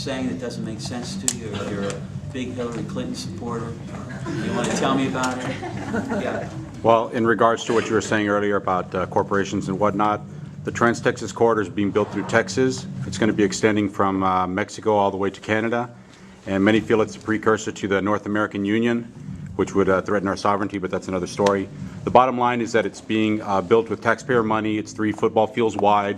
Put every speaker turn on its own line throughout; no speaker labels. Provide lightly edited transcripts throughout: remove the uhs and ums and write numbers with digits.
saying that doesn't make sense to you, or you're a big Hillary Clinton supporter? You want to tell me about it? Yeah.
Well, in regards to what you were saying earlier about corporations and whatnot, the Trans-Texas corridor is being built through Texas. It's going to be extending from Mexico all the way to Canada, and many feel it's a precursor to the North American Union, which would threaten our sovereignty, but that's another story. The bottom line is that it's being built with taxpayer money. It's 3 football fields wide.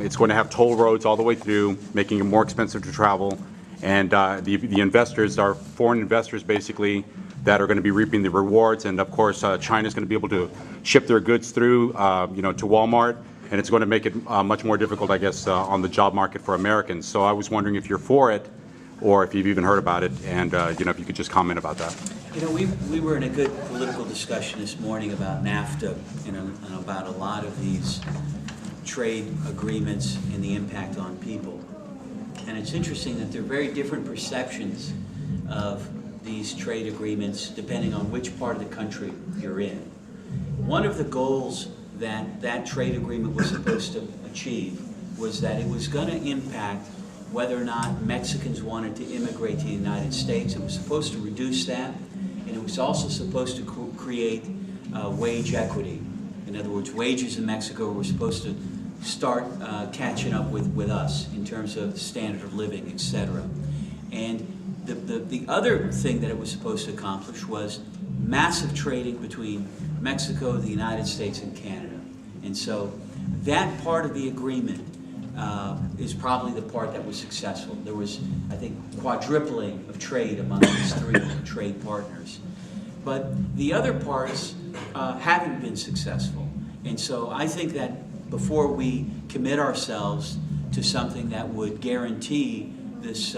It's going to have toll roads all the way through, making it more expensive to travel. And the investors are foreign investors, basically, that are going to be reaping the rewards. And of course, China's going to be able to ship their goods through, to Walmart, and it's going to make it much more difficult, I guess, on the job market for Americans. So I was wondering if you're for it, or if you've even heard about it, and if you could just comment about that.
We were in a good political discussion this morning about NAFTA, and about a lot of these trade agreements and the impact on people. And it's interesting that there are very different perceptions of these trade agreements depending on which part of the country you're in. One of the goals that trade agreement was supposed to achieve was that it was going to impact whether or not Mexicans wanted to immigrate to the United States. It was supposed to reduce that, and it was also supposed to create wage equity. In other words, wages in Mexico were supposed to start catching up with us in terms of standard of living, etc. And the other thing that it was supposed to accomplish was massive trading between Mexico, the United States, and Canada. And so that part of the agreement is probably the part that was successful. There was, I think, quadrupling of trade among these 3 trade partners. But the other parts haven't been successful. And so I think that before we commit ourselves to something that would guarantee this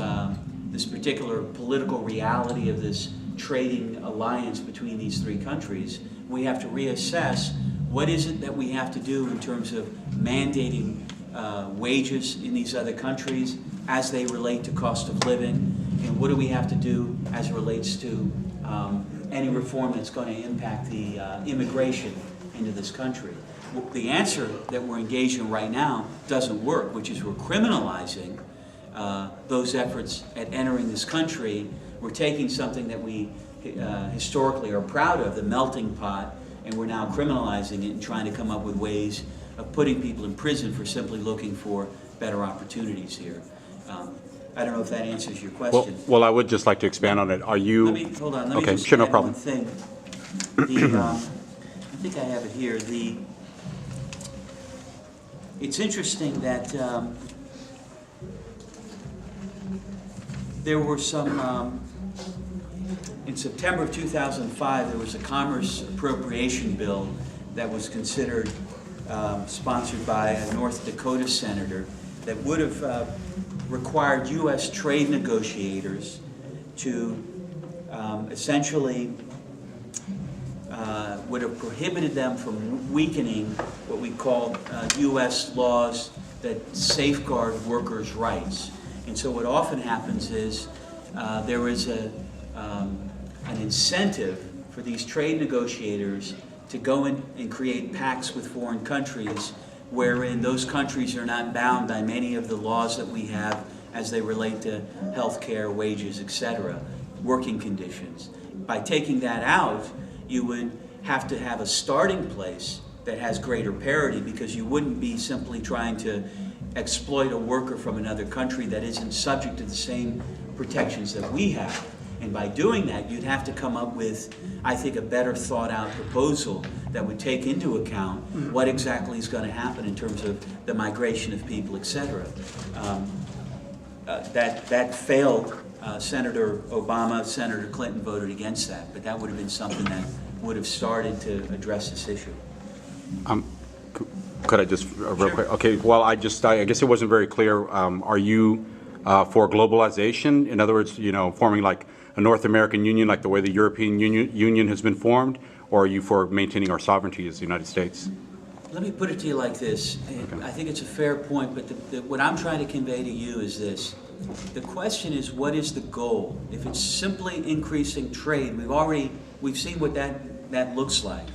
particular political reality of this trading alliance between these 3 countries, we have to reassess what is it that we have to do in terms of mandating wages in these other countries as they relate to cost of living, and what do we have to do as it relates to any reform that's going to impact the immigration into this country. Well, the answer that we're engaged in right now doesn't work, which is we're criminalizing those efforts at entering this country. We're taking something that we historically are proud of, the melting pot, and we're now criminalizing it and trying to come up with ways of putting people in prison for simply looking for better opportunities here. I don't know if that answers your question.
Well, I would just like to expand on it. Are you...
Hold on. Let me just
sure, no
add
problem.
one thing. I think I have it here. It's interesting that there were some... in September of 2005, there was a commerce appropriation bill that was considered sponsored by a North Dakota senator that would have required U.S. trade negotiators to essentially would have prohibited them from weakening what we call U.S. laws that safeguard workers' rights. And so what often happens is there is an incentive for these trade negotiators to go in and create pacts with foreign countries wherein those countries are not bound by many of the laws that we have as they relate to health care, wages, etc., working conditions. By taking that out, you would have to have a starting place that has greater parity, because you wouldn't be simply trying to exploit a worker from another country that isn't subject to the same protections that we have. And by doing that, you'd have to come up with, I think, a better thought out proposal that would take into account what exactly is going to happen in terms of the migration of people, etc. That failed. Senator Obama, Senator Clinton voted against that, but that would have been something that would have started to address this issue.
Could I just real
Sure.
quick? Okay. Well, I guess it wasn't very clear. Are you for globalization? In other words, forming like a North American Union, like the way the European Union has been formed, or are you for maintaining our sovereignty as the United States?
Let me put it to you like this. Okay. I think it's a fair point, but what I'm trying to convey to you is this. The question is, what is the goal? If it's simply increasing trade, we've seen what that looks like.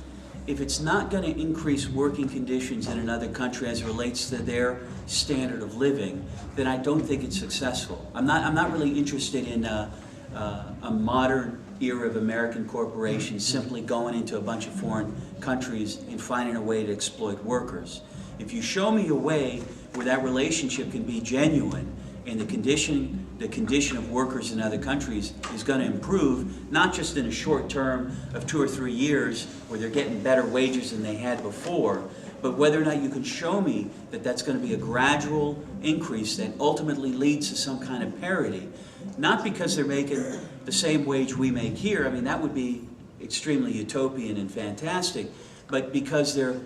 if it's not going to increase working conditions in another country as it relates to their standard of living, then I don't think it's successful. I'm not really interested in a modern era of American corporations simply going into a bunch of foreign countries and finding a way to exploit workers. If you show me a way where that relationship can be genuine and the condition of workers in other countries is going to improve, not just in a short term of 2 or 3 years where they're getting better wages than they had before, but whether or not you can show me that that's going to be a gradual increase that ultimately leads to some kind of parity. Not because they're making the same wage we make here, I mean that would be extremely utopian and fantastic, but because they're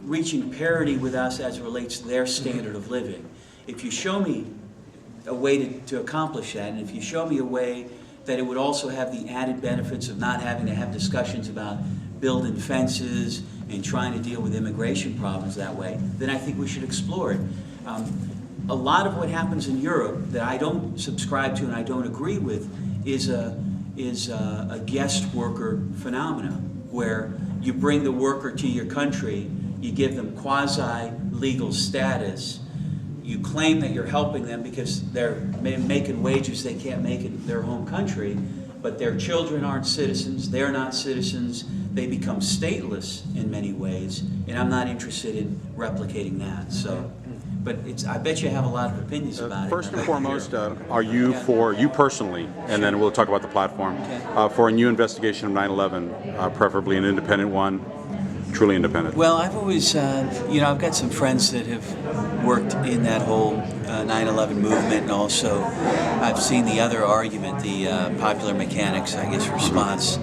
reaching parity with us as it relates to their standard of living. If you show me a way to accomplish that, and if you show me a way that it would also have the added benefits of not having to have discussions about building fences and trying to deal with immigration problems that way, then I think we should explore it. A lot of what happens in Europe that I don't subscribe to and I don't agree with is a guest worker phenomena, where you bring the worker to your country, you give them quasi-legal status, you claim that you're helping them because they're making wages they can't make in their home country, but their children aren't citizens, they're not citizens, they become stateless in many ways, and I'm not interested in replicating that. So, but I bet you have a lot of opinions about it.
First and foremost, are you for, you personally, and then we'll talk about the platform, for a new investigation of 9/11, preferably an independent one, truly independent?
Well, I've always, I've got some friends that have worked in that whole 9/11 movement, and also I've seen the other argument, the popular mechanics, I guess, response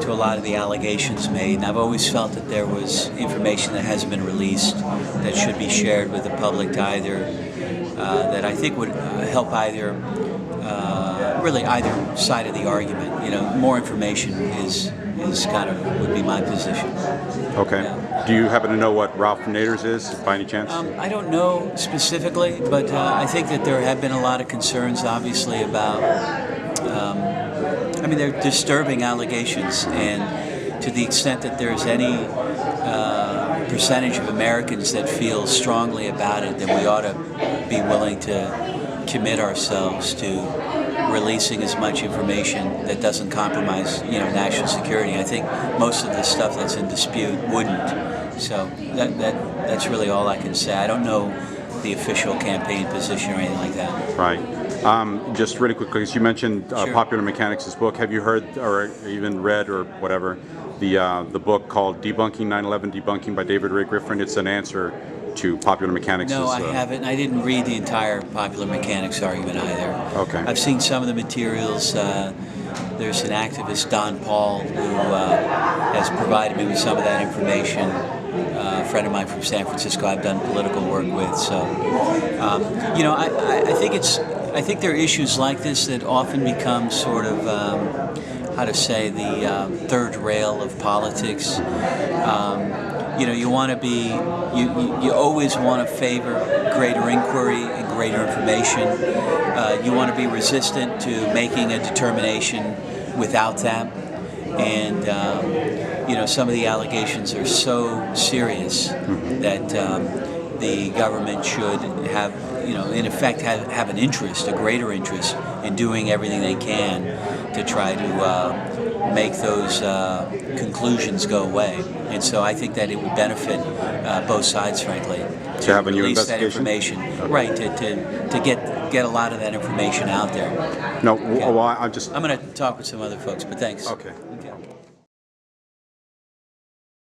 to a lot of the allegations made. And I've always felt that there was information that hasn't been released that should be shared with the public to either, that I think would help either, really either side of the argument. You know, more information is kind of, would be my position.
Okay.
Yeah.
Do you happen to know what Ralph Nader's is, by any chance?
I don't know specifically, but I think that there have been a lot of concerns, obviously, about, they're disturbing allegations, and to the extent that there's any percentage of Americans that feel strongly about it, then we ought to be willing to commit ourselves to releasing as much information that doesn't compromise, national security. I think most of the stuff that's in dispute wouldn't. So that's really all I can say. I don't know the official campaign position or anything like that.
Right. Just really quickly, as you mentioned
Sure.
Popular Mechanics' book, have you heard or even read or whatever the book called Debunking 9/11 Debunking by David Ray Griffin? It's an answer to Popular Mechanics'.
No, I haven't. I didn't read the entire Popular Mechanics argument either.
Okay.
I've seen some of the materials. There's an activist, Don Paul, who has provided me with some of that information. A friend of mine from San Francisco I've done political work with. So, I think there are issues like this that often become sort of, the third rail of politics. You want to be, you always want to favor greater inquiry and greater information. You want to be resistant to making a determination without that. And, some of the allegations are so serious that the government should have, in effect, have an interest, a greater interest, in doing everything they can to try to make those conclusions go away. And so I think that it would benefit both sides, frankly,
to have a new
release that
investigation?
information. Right, to get a lot of that information out there.
No,
Okay.
well,
I'm going to talk with some other folks, but thanks.
Okay.